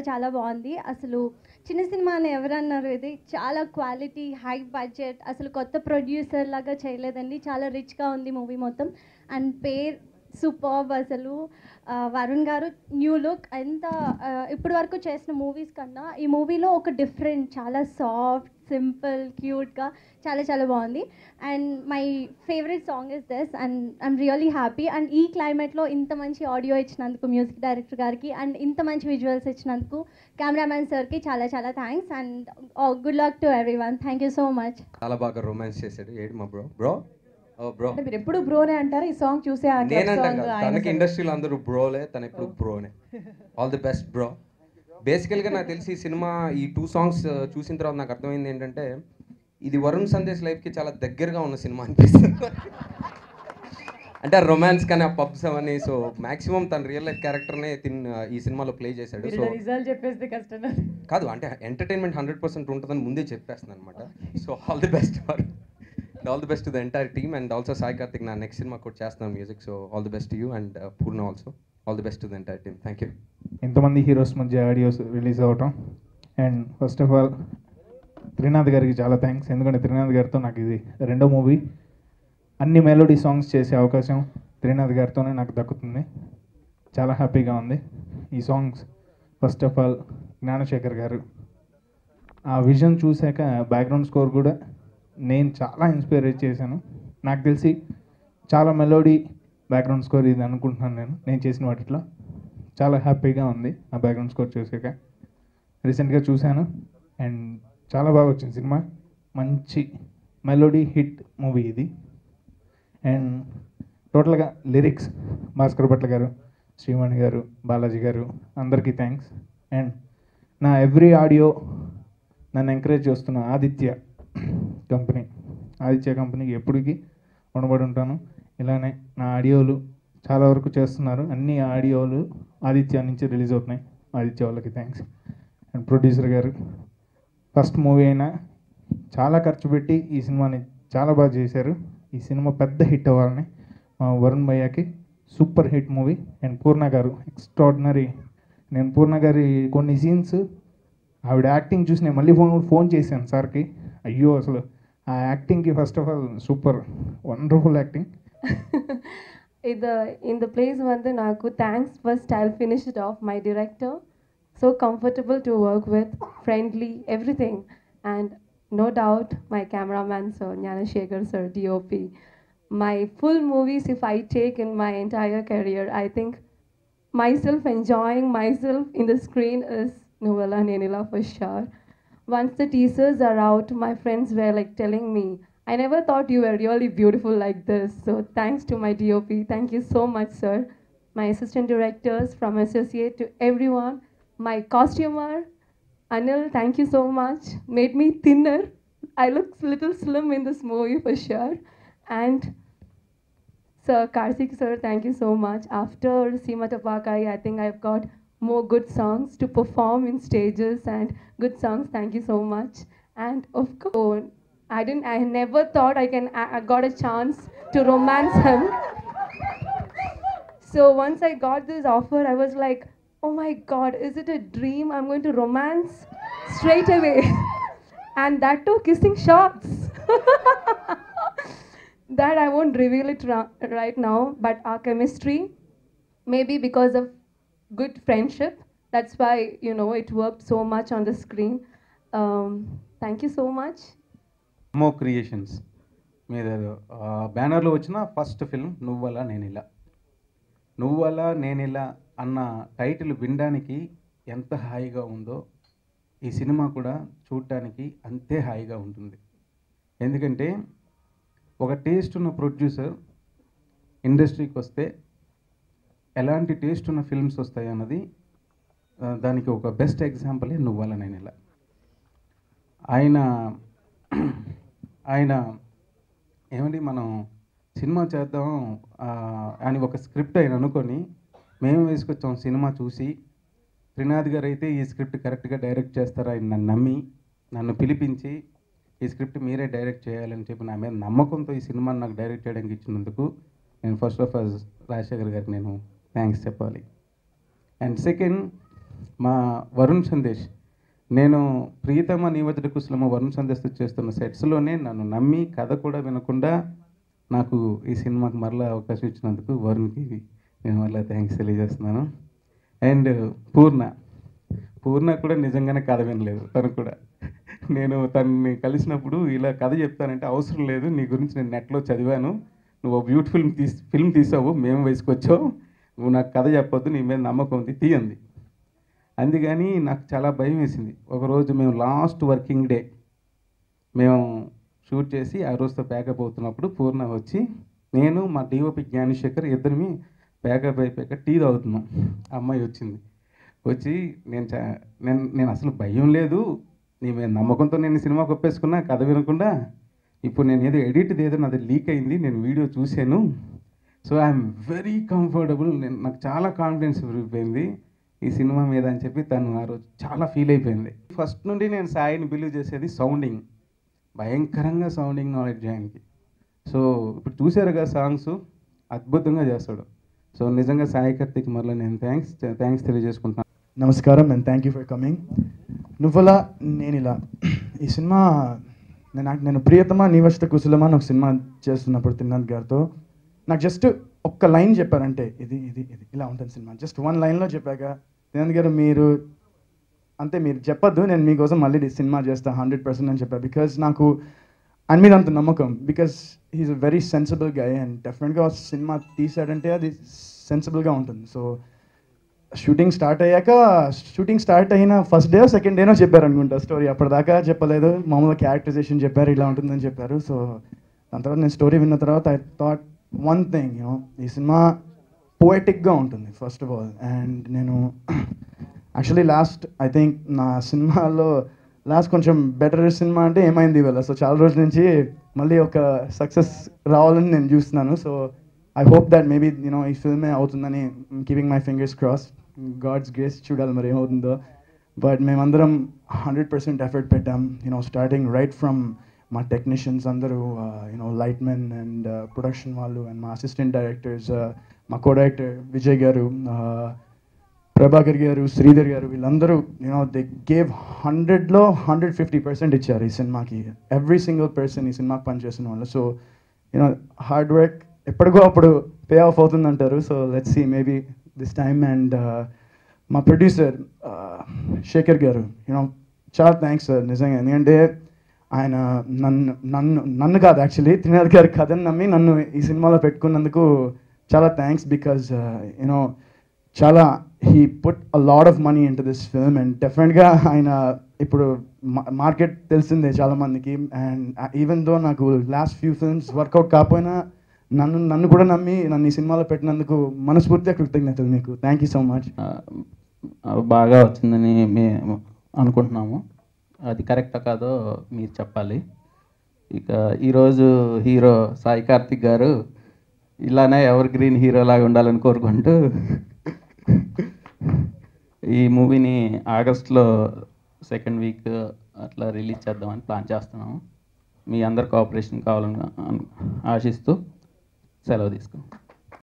చాలా బాగుంది. అసలు చిన్న సినిమా అని ఎవరన్నారు, ఇది చాలా క్వాలిటీ, హై బడ్జెట్, అసలు కొత్త ప్రొడ్యూసర్ లాగా చేయలేదండి. చాలా రిచ్గా ఉంది మూవీ మొత్తం. అండ్ పేర్ సూపర్బ్ అసలు. వరుణ్ గారు న్యూ లుక్. ఎంత ఇప్పటి వరకు చేసిన మూవీస్ కన్నా ఈ మూవీలో ఒక డిఫరెంట్, చాలా సాఫ్ట్, సింపుల్, క్యూట్గా చాలా చాలా బాగుంది. And my favourite song is this and I'm really happy. And ఈ క్లైమేట్లో ఇంత మంచి ఆడియో ఇచ్చినందుకు మ్యూజిక్ డైరెక్టర్ గారికి, అండ్ ఇంత మంచి విజువల్స్ ఇచ్చినందుకు కెమెరామ్యాన్ సార్కి చాలా చాలా thanks. And good luck to every one. Thank you so much. చాలా బాగా రొమాన్స్ చేశాడు. ఏంటి మా బ్రో బ్రో మీరు ఎప్పుడు బ్రోనే అంటారు. ఈ సాంగ్ చూసే నేనంటాం కదా, తనకి ఇండస్ట్రీలో అందరూ బ్రోలే, తను ఎప్పుడు బ్రోనే. All the best bro. బేసికల్గా నాకు తెలిసి ఈ సినిమా ఈ 2 సాంగ్స్ చూసిన తర్వాత నాకు అర్థమైంది ఏంటంటే, ఇది వరుణ్ సందేశ్ లైఫ్కి చాలా దగ్గరగా ఉన్న సినిమా అనిపిస్తుంది. అంటే ఆ రొమాన్స్ కానీ ఆ పబ్స్ అవన్నీ. సో మాక్సిమం తన రియల్ లైఫ్ క్యారెక్టర్నే ఈ సినిమాలో ప్లే చేశాడు. సో రిజల్ట్ చెప్పేస్తే కష్టం కాదు, అంటే ఎంటర్టైన్మెంట్ 100% ఉంటుందని ముందే చెప్పేస్తున్నాను అనమాట. So all the best for all the best to the entire team. And also Sai Karthik నా నెక్స్ట్ సినిమా కూడా చేస్తున్నాను music. So all the best to you and Purna also. All the best to the entire team. Thank you. ఇంతమంది heroes మధ్య audios release అవ్వటం, and first of all Trinath గారికి చాలా thanks. ఎందుకంటే త్రినాథ్ గారితో నాకు ఇది రెండో మూవీ. అన్ని మెలోడీ సాంగ్స్ చేసే అవకాశం త్రినాథ్ గారితోనే నాకు దక్కుతుంది. చాలా హ్యాపీగా ఉంది. ఈ songs first of all Gnanasekhar గారు ఆ విజన్ చూశాక బ్యాక్గ్రౌండ్ స్కోర్ కూడా నేను చాలా ఇన్స్పైర్ చేశాను. నాకు తెలిసి చాలా మెలోడీ బ్యాక్గ్రౌండ్ స్కోర్ ఇది అనుకుంటున్నాను నేను చేసిన వాటిలో. చాలా హ్యాపీగా ఉంది ఆ బ్యాక్గ్రౌండ్ స్కోర్ చూసాక. రీసెంట్గా చూశాను అండ్ చాలా బాగా వచ్చింది సినిమా. మంచి మెలోడీ హిట్ మూవీ ఇది. అండ్ టోటల్గా లిరిక్స్ భాస్కర్ భట్ల గారు, శ్రీవాణి గారు, బాలాజీ గారు అందరికీ థ్యాంక్స్. అండ్ నా ఎవ్రీ ఆడియో నన్ను ఎంకరేజ్ చేస్తున్న ఆదిత్య కంపెనీకి ఎప్పటికీ రుణపడి ఉంటాను. ఇలానే నా ఆడియోలు చాలా వరకు చేస్తున్నారు. అన్ని ఆడియోలు ఆదిత్య నుంచి రిలీజ్ అవుతున్నాయి. ఆదిత్య వాళ్ళకి థ్యాంక్స్. అండ్ ప్రొడ్యూసర్ గారు ఫస్ట్ మూవీ అయినా చాలా ఖర్చు పెట్టి ఈ సినిమాని చాలా బాగా చేశారు. ఈ సినిమా పెద్ద హిట్ అవ్వాలని వరుణ్ భయ్యకి super hit movie. And Poorna garu extraordinary. నేను పూర్ణ గారి కొన్ని సీన్స్ ఆవిడ యాక్టింగ్ చూసి నేను మళ్ళీ ఫోన్ చేశాను సార్కి. అయ్యో అసలు ఆ యాక్టింగ్కి first of all super wonderful acting. in the place வந்து నాకు thanks first I'll finish it off my director, so comfortable to work with, friendly, everything, and no doubt my cameraman sir Gnanashekhar sir DOP. My full movies if I take in my entire career, I think myself enjoying myself in the screen is Nuvvala Nenila for sure. Once the teasers are out, my friends were like telling me, I never thought you were really beautiful like this. So thanks to my DOP. Thank you so much, sir. My assistant directors, from associate to everyone. My costumer, Anil, thank you so much. Made me thinner. I look little slim in this movie for sure. And Sir Karthik sir, thank you so much. After Seema Tapakai, I think I've got more good songs to perform in stages and good songs. Thank you so much. And of course, I never thought I got a chance to romance him. So once I got this offer, I was like, oh my God, is it a dream? I'm going to romance straight away. And that too, kissing shots. That I won't reveal it right now, but our chemistry, maybe because of good friendship, that's why, it worked so much on the screen. Thank you so much. మో creations మీద బ్యానర్లో వచ్చిన first film నువ్వలా నేనిలా అన్న title వినడానికి ఎంత హాయిగా ఉందో ఈ సినిమా కూడా చూడటానికి అంతే హాయిగా ఉంటుంది. ఎందుకంటే ఒక టేస్ట్ ఉన్న ప్రొడ్యూసర్ ఇండస్ట్రీకి వస్తే ఎలాంటి టేస్ట్ ఉన్న ఫిల్మ్స్ వస్తాయి అన్నది దానికి ఒక బెస్ట్ ఎగ్జాంపులే నువ్వలా నేనిలా. ఆయన ఏమండి మనం సినిమా చేద్దాం అని ఒక స్క్రిప్ట్ ఆయన అనుకొని మేము వేసుకొచ్చాం. సినిమా చూసి త్రినాథ్ గారు అయితే ఈ స్క్రిప్ట్ కరెక్ట్గా డైరెక్ట్ చేస్తారా ఆయన నన్ను నమ్మి నన్ను పిలిపించి ఈ స్క్రిప్ట్ మీరే డైరెక్ట్ చేయాలని చెప్పి నా మీద నమ్మకంతో ఈ సినిమాని నాకు డైరెక్ట్ చేయడానికి ఇచ్చినందుకు నేను ఫస్ట్ ఆఫ్ ఆల్ రాజశేఖర్ గారికి నేను థ్యాంక్స్ చెప్పాలి. అండ్ సెకండ్, మా వరుణ్ సందేశ్, నేను ప్రియతమ నీవజడి కుశలమ వరుణ్ సందేశ్తో చేస్తున్న సెట్స్లోనే నన్ను నమ్మి కథ కూడా వినకుండా నాకు ఈ సినిమాకి మరలా అవకాశం ఇచ్చినందుకు వరుణ్కి నేను మరలా థ్యాంక్స్ తెలియజేస్తున్నాను. అండ్ పూర్ణ కూడా నిజంగానే కథ వినలేదు. తను కూడా నేను తనని కలిసినప్పుడు ఇలా కథ చెప్తానంటే అవసరం లేదు, నీ గురించి నేను నెట్లో చదివాను, నువ్వు బ్యూటిఫుల్ ఫిల్మ్ తీసావు, మేము వేసుకొచ్చావు, నువ్వు నాకు కథ చెప్పొద్దు, నీ మీద నమ్మకం ఉంది, తీయంది. అందుకని నాకు చాలా భయం వేసింది. ఒకరోజు మేము లాస్ట్ వర్కింగ్ డే మేము షూట్ చేసి ఆ రోజుతో ప్యాకప్ అవుతున్నప్పుడు పూర్ణ వచ్చి, నేను మా డిఓపి జ్ఞానశేఖర్ ఇద్దరిని ప్యాకప్ అయిపోయాక టీ తాగుతున్నాం. ఆ అమ్మాయి వచ్చింది, వచ్చి నేను అసలు భయం లేదు, నీ మీద నమ్మకంతో నేను సినిమాకి ఒప్పేసుకున్నా కథ వినకుండా, ఇప్పుడు నేను ఏదో ఎడిట్ ఏదో నాది లీక్ అయింది, నేను వీడియో చూశాను, సో ఐఎమ్ వెరీ కంఫర్టబుల్, నాకు చాలా కాన్ఫిడెన్స్ పెరిగిపోయింది ఈ సినిమా మీద అని చెప్పి తను ఆ రోజు చాలా ఫీల్ అయిపోయింది. ఫస్ట్ నుండి నేను సాయిని బిలీవ్ చేసేది సౌండింగ్, భయంకరంగా సౌండింగ్ నాలెడ్జ్ ఆయనకి. సో ఇప్పుడు చూసారుగా సాంగ్స్ అద్భుతంగా చేస్తాడు. సో నిజంగా సాయి కార్తిక్ మరలా నేను థ్యాంక్స్ తెలియజేసుకుంటున్నాను. నమస్కారం and thank you for coming. నువ్వలా నేనిలా ఈ సినిమా నేను ప్రియతమ నీవజడి కుశలమ అని ఒక సినిమా చేస్తున్నప్పుడు త్రినాథ్ గారితో నాకు జస్ట్ ఒక్క లైన్ చెప్పారంటే ఇది ఇది ఇది ఇలా ఉంటుంది సినిమా, జస్ట్ వన్ లైన్లో చెప్పాక త్రినాథ్ గారు మీరు చెప్పొద్దు, నేను మీకోసం మళ్ళీ సినిమా చేస్తా 100% అని చెప్పాను. బికాజ్ నాకు ఆయన మీద అంత నమ్మకం, because he's a very sensible guy and డెఫినెట్గా సినిమా తీసాడంటే అది సెన్సిబుల్గా ఉంటుంది. సో షూటింగ్ స్టార్ట్ అయిన ఫస్ట్ డే సెకండ్ డేనో చెప్పారు అనుకుంటా స్టోరీ, అప్పటిదాకా చెప్పలేదు, మామూలుగా క్యారెక్టరైజేషన్ చెప్పారు, ఇలా ఉంటుందని చెప్పారు. సో దాని తర్వాత నేను స్టోరీ విన్న తర్వాత ఐ థాట్ వన్ థింగ్, ఈ సినిమా పోయటిక్గా ఉంటుంది ఫస్ట్ ఆఫ్ ఆల్. అండ్ నేను యాక్చువల్లీ ఐ థింక్ నా సినిమాలో కొంచెం బెటర్ సినిమా అంటే ఏమైంది ఇవాళ. సో చాలా రోజుల నుంచి మళ్ళీ ఒక సక్సెస్ రావాలని నేను చూస్తున్నాను. So I hope that maybe ఈ ఫిల్మే అవుతుందని keeping my fingers cross, God's grace, చూడాలి మరి ఏమవుతుందో. బట్ మేమందరం 100% ఎఫర్ట్ పెట్టాం, స్టార్టింగ్ రైట్ ఫ్రమ్ మా టెక్నీషియన్స్ అందరూ, లైట్ మెన్ అండ్ ప్రొడక్షన్ వాళ్ళు అండ్ మా అసిస్టెంట్ డైరెక్టర్స్, మా కో డైరెక్టర్ విజయ్ గారు, ప్రభాకర్ గారు, శ్రీధర్ గారు, వీళ్ళందరూ దే గేవ్ 100లో 150% ఇచ్చారు ఈ సినిమాకి. ఎవ్రీ సింగిల్ పర్సన్ ఈ సినిమాకి పనిచేసిన వాళ్ళు. సో హార్డ్ వర్క్ ఎప్పటికో అప్పుడు పే ఆఫ్ అవుతుందంటారు. So let's see maybe this time. And మా ప్రొడ్యూసర్ శేఖర్ గారు, చాలా థ్యాంక్స్ సార్ నిజంగా. ఎందుకంటే ఆయన నన్ను కాదు యాక్చువల్లీ త్రినాథ్ గారి కథని నమ్మి నన్ను ఈ సినిమాలో పెట్టుకున్నందుకు చాలా థ్యాంక్స్. బికాజ్ చాలా he put a lot of money in to this film. And డెఫినెట్గా ఆయన ఇప్పుడు మార్కెట్ తెలిసిందే చాలామందికి. అండ్ ఈవెన్ దో నాకు లాస్ట్ ఫ్యూ ఫిల్మ్స్ వర్కౌట్ కాకపోయినా నన్ను కూడా నమ్మి నన్ను ఈ సినిమాలో పెట్టినందుకు మనస్ఫూర్తిగా కృతజ్ఞతలు మీకు. Thank you so much. బాగా వచ్చిందని మేము అనుకుంటున్నాము, అది కరెక్టా కాదో మీరు చెప్పాలి. ఇక ఈరోజు హీరో సాయి కార్తిక్ గారు ఇలానే ఎవర్ గ్రీన్ హీరో లాగా ఉండాలని కోరుకుంటూ ఈ మూవీని ఆగస్ట్లో సెకండ్ వీక్ అట్లా రిలీజ్ చేద్దామని ప్లాన్ చేస్తున్నాము. మీ అందరి కోఆపరేషన్ కావాలని ఆశిస్తూ సెలవు తీసుకుంటాం.